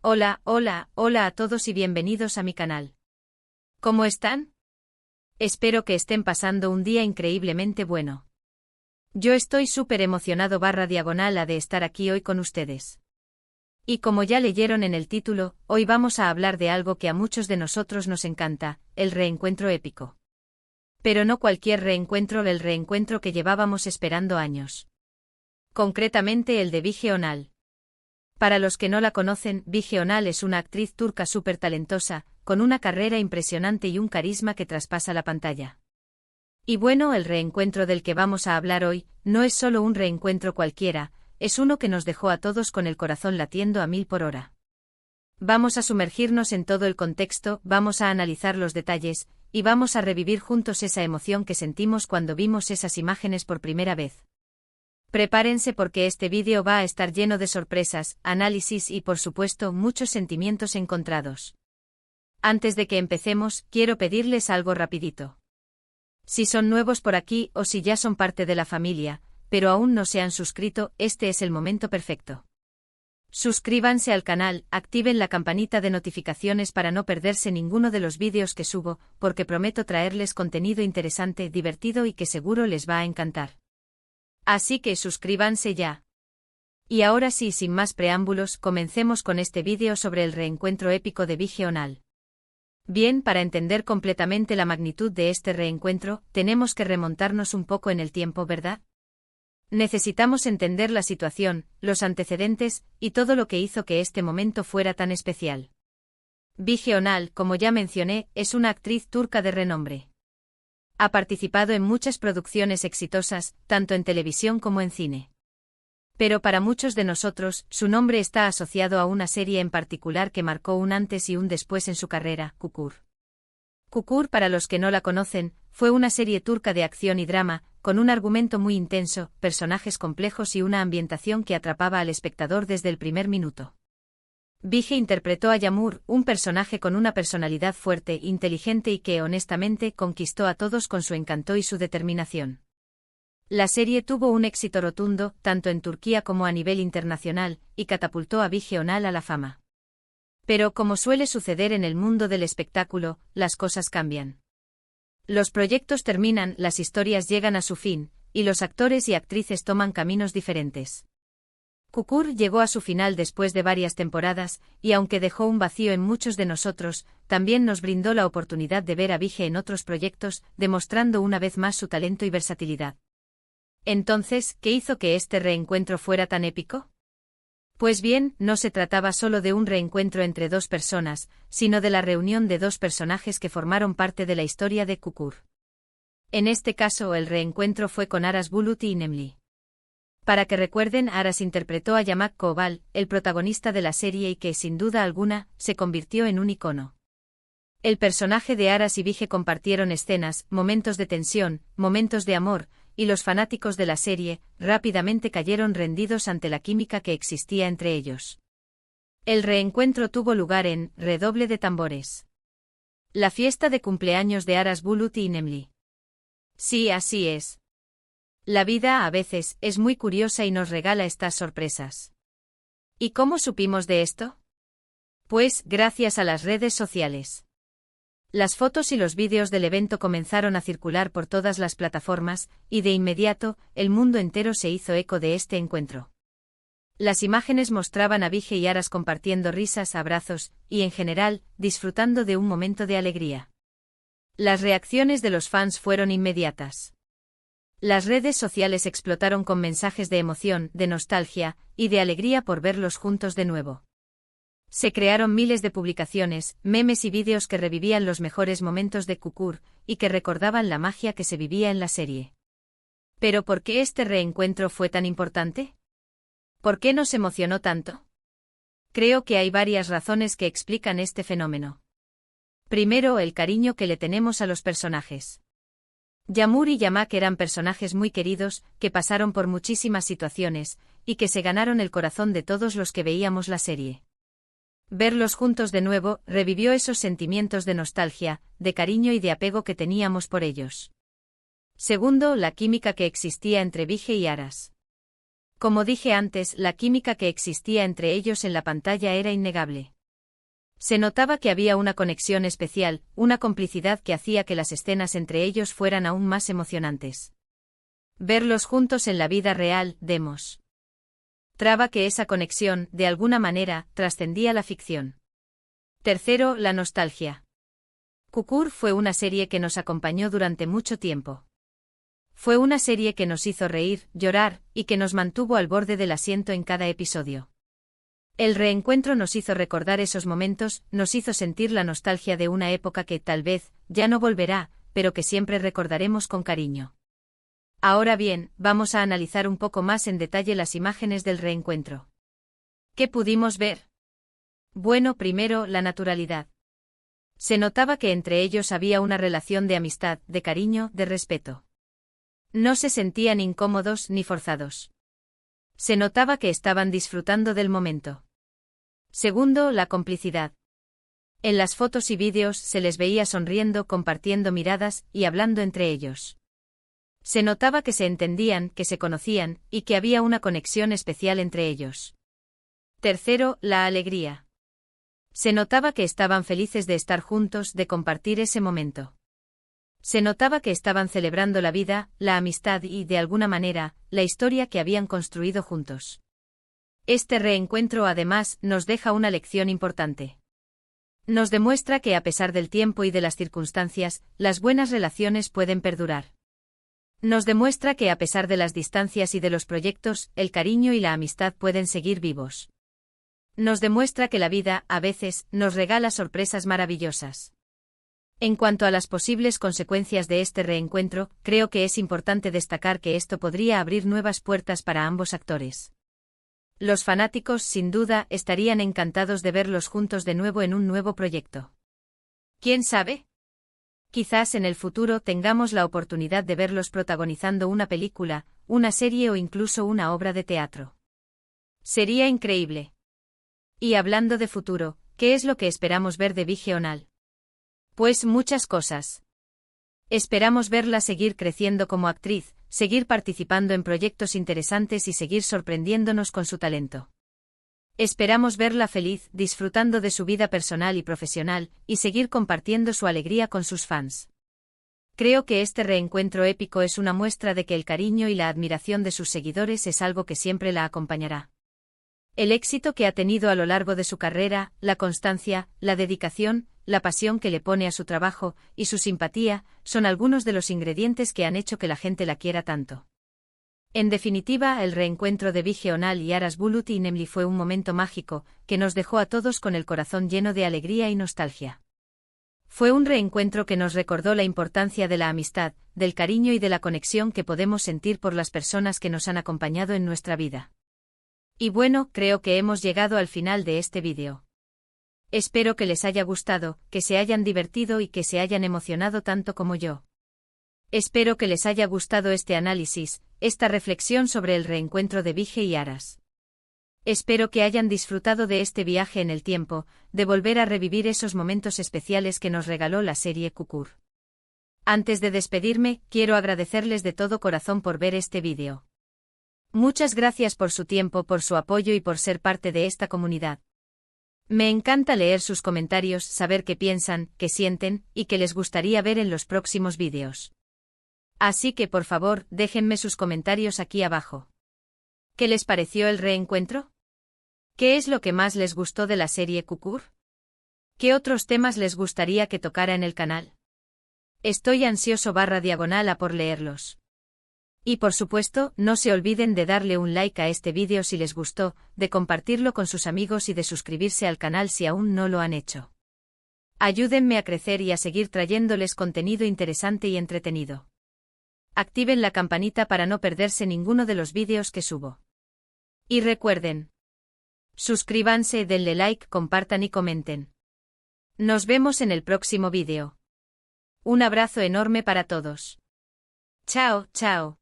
Hola, hola, hola a todos y bienvenidos a mi canal. ¿Cómo están? Espero que estén pasando un día increíblemente bueno. Yo estoy súper emocionado /diagonal de estar aquí hoy con ustedes. Y como ya leyeron en el título, hoy vamos a hablar de algo que a muchos de nosotros nos encanta, el reencuentro épico. Pero no cualquier reencuentro, el reencuentro que llevábamos esperando años. Concretamente el de Bige Önal. Para los que no la conocen, Bige Önal es una actriz turca súper talentosa, con una carrera impresionante y un carisma que traspasa la pantalla. Y bueno, el reencuentro del que vamos a hablar hoy, no es solo un reencuentro cualquiera, es uno que nos dejó a todos con el corazón latiendo a 1000 por hora. Vamos a sumergirnos en todo el contexto, vamos a analizar los detalles, y vamos a revivir juntos esa emoción que sentimos cuando vimos esas imágenes por primera vez. Prepárense porque este vídeo va a estar lleno de sorpresas, análisis y por supuesto muchos sentimientos encontrados. Antes de que empecemos, quiero pedirles algo rapidito. Si son nuevos por aquí o si ya son parte de la familia, pero aún no se han suscrito, este es el momento perfecto. Suscríbanse al canal, activen la campanita de notificaciones para no perderse ninguno de los vídeos que subo, porque prometo traerles contenido interesante, divertido y que seguro les va a encantar. Así que suscríbanse ya. Y ahora sí, sin más preámbulos, comencemos con este vídeo sobre el reencuentro épico de Bige Önal. Bien, para entender completamente la magnitud de este reencuentro, tenemos que remontarnos un poco en el tiempo, ¿verdad? Necesitamos entender la situación, los antecedentes, y todo lo que hizo que este momento fuera tan especial. Bige Önal, como ya mencioné, es una actriz turca de renombre. Ha participado en muchas producciones exitosas, tanto en televisión como en cine. Pero para muchos de nosotros, su nombre está asociado a una serie en particular que marcó un antes y un después en su carrera, Çukur. Çukur, para los que no la conocen, fue una serie turca de acción y drama, con un argumento muy intenso, personajes complejos y una ambientación que atrapaba al espectador desde el primer minuto. Bige interpretó a Yağmur, un personaje con una personalidad fuerte, inteligente y que honestamente conquistó a todos con su encanto y su determinación. La serie tuvo un éxito rotundo, tanto en Turquía como a nivel internacional, y catapultó a Bige Önal a la fama. Pero como suele suceder en el mundo del espectáculo, las cosas cambian. Los proyectos terminan, las historias llegan a su fin, y los actores y actrices toman caminos diferentes. Çukur llegó a su final después de varias temporadas, y aunque dejó un vacío en muchos de nosotros, también nos brindó la oportunidad de ver a Bige en otros proyectos, demostrando una vez más su talento y versatilidad. Entonces, ¿qué hizo que este reencuentro fuera tan épico? Pues bien, no se trataba solo de un reencuentro entre dos personas, sino de la reunión de dos personajes que formaron parte de la historia de Çukur. En este caso, el reencuentro fue con Aras Bulut y Nemli. Para que recuerden, Aras interpretó a Yamak Koval, el protagonista de la serie y que, sin duda alguna, se convirtió en un icono. El personaje de Aras y Bige compartieron escenas, momentos de tensión, momentos de amor, y los fanáticos de la serie rápidamente cayeron rendidos ante la química que existía entre ellos. El reencuentro tuvo lugar en redoble de tambores. La fiesta de cumpleaños de Aras Bulut y Nemli. Sí, así es. La vida, a veces, es muy curiosa y nos regala estas sorpresas. ¿Y cómo supimos de esto? Pues, gracias a las redes sociales. Las fotos y los vídeos del evento comenzaron a circular por todas las plataformas, y de inmediato, el mundo entero se hizo eco de este encuentro. Las imágenes mostraban a Bige y Aras compartiendo risas, abrazos, y en general, disfrutando de un momento de alegría. Las reacciones de los fans fueron inmediatas. Las redes sociales explotaron con mensajes de emoción, de nostalgia, y de alegría por verlos juntos de nuevo. Se crearon miles de publicaciones, memes y vídeos que revivían los mejores momentos de Çukur, y que recordaban la magia que se vivía en la serie. ¿Pero por qué este reencuentro fue tan importante? ¿Por qué nos emocionó tanto? Creo que hay varias razones que explican este fenómeno. Primero, el cariño que le tenemos a los personajes. Yağmur y Yamak eran personajes muy queridos, que pasaron por muchísimas situaciones, y que se ganaron el corazón de todos los que veíamos la serie. Verlos juntos de nuevo revivió esos sentimientos de nostalgia, de cariño y de apego que teníamos por ellos. Segundo, la química que existía entre Bige y Aras. Como dije antes, la química que existía entre ellos en la pantalla era innegable. Se notaba que había una conexión especial, una complicidad que hacía que las escenas entre ellos fueran aún más emocionantes. Verlos juntos en la vida real, demostraba que esa conexión, de alguna manera, trascendía la ficción. Tercero, la nostalgia. Kukur fue una serie que nos acompañó durante mucho tiempo. Fue una serie que nos hizo reír, llorar, y que nos mantuvo al borde del asiento en cada episodio. El reencuentro nos hizo recordar esos momentos, nos hizo sentir la nostalgia de una época que, tal vez, ya no volverá, pero que siempre recordaremos con cariño. Ahora bien, vamos a analizar un poco más en detalle las imágenes del reencuentro. ¿Qué pudimos ver? Bueno, primero, la naturalidad. Se notaba que entre ellos había una relación de amistad, de cariño, de respeto. No se sentían incómodos ni forzados. Se notaba que estaban disfrutando del momento. Segundo, la complicidad. En las fotos y vídeos se les veía sonriendo, compartiendo miradas y hablando entre ellos. Se notaba que se entendían, que se conocían, y que había una conexión especial entre ellos. Tercero, la alegría. Se notaba que estaban felices de estar juntos, de compartir ese momento. Se notaba que estaban celebrando la vida, la amistad y, de alguna manera, la historia que habían construido juntos. Este reencuentro además nos deja una lección importante. Nos demuestra que a pesar del tiempo y de las circunstancias, las buenas relaciones pueden perdurar. Nos demuestra que a pesar de las distancias y de los proyectos, el cariño y la amistad pueden seguir vivos. Nos demuestra que la vida, a veces, nos regala sorpresas maravillosas. En cuanto a las posibles consecuencias de este reencuentro, creo que es importante destacar que esto podría abrir nuevas puertas para ambos actores. Los fanáticos, sin duda, estarían encantados de verlos juntos de nuevo en un nuevo proyecto. ¿Quién sabe? Quizás en el futuro tengamos la oportunidad de verlos protagonizando una película, una serie o incluso una obra de teatro. Sería increíble. Y hablando de futuro, ¿qué es lo que esperamos ver de Vige Onal? Pues muchas cosas. Esperamos verla seguir creciendo como actriz, seguir participando en proyectos interesantes y seguir sorprendiéndonos con su talento. Esperamos verla feliz, disfrutando de su vida personal y profesional, y seguir compartiendo su alegría con sus fans. Creo que este reencuentro épico es una muestra de que el cariño y la admiración de sus seguidores es algo que siempre la acompañará. El éxito que ha tenido a lo largo de su carrera, la constancia, la dedicación, la pasión que le pone a su trabajo, y su simpatía, son algunos de los ingredientes que han hecho que la gente la quiera tanto. En definitiva, el reencuentro de Vige Onal y Aras Bulut Nemli fue un momento mágico, que nos dejó a todos con el corazón lleno de alegría y nostalgia. Fue un reencuentro que nos recordó la importancia de la amistad, del cariño y de la conexión que podemos sentir por las personas que nos han acompañado en nuestra vida. Y bueno, creo que hemos llegado al final de este vídeo. Espero que les haya gustado, que se hayan divertido y que se hayan emocionado tanto como yo. Espero que les haya gustado este análisis, esta reflexión sobre el reencuentro de Vige y Aras. Espero que hayan disfrutado de este viaje en el tiempo, de volver a revivir esos momentos especiales que nos regaló la serie Kukur. Antes de despedirme, quiero agradecerles de todo corazón por ver este vídeo. Muchas gracias por su tiempo, por su apoyo y por ser parte de esta comunidad. Me encanta leer sus comentarios, saber qué piensan, qué sienten, y qué les gustaría ver en los próximos vídeos. Así que por favor, déjenme sus comentarios aquí abajo. ¿Qué les pareció el reencuentro? ¿Qué es lo que más les gustó de la serie Kukur? ¿Qué otros temas les gustaría que tocara en el canal? Estoy ansioso /diagonal a por leerlos. Y por supuesto, no se olviden de darle un like a este vídeo si les gustó, de compartirlo con sus amigos y de suscribirse al canal si aún no lo han hecho. Ayúdenme a crecer y a seguir trayéndoles contenido interesante y entretenido. Activen la campanita para no perderse ninguno de los vídeos que subo. Y recuerden, suscríbanse, denle like, compartan y comenten. Nos vemos en el próximo vídeo. Un abrazo enorme para todos. Chao, chao.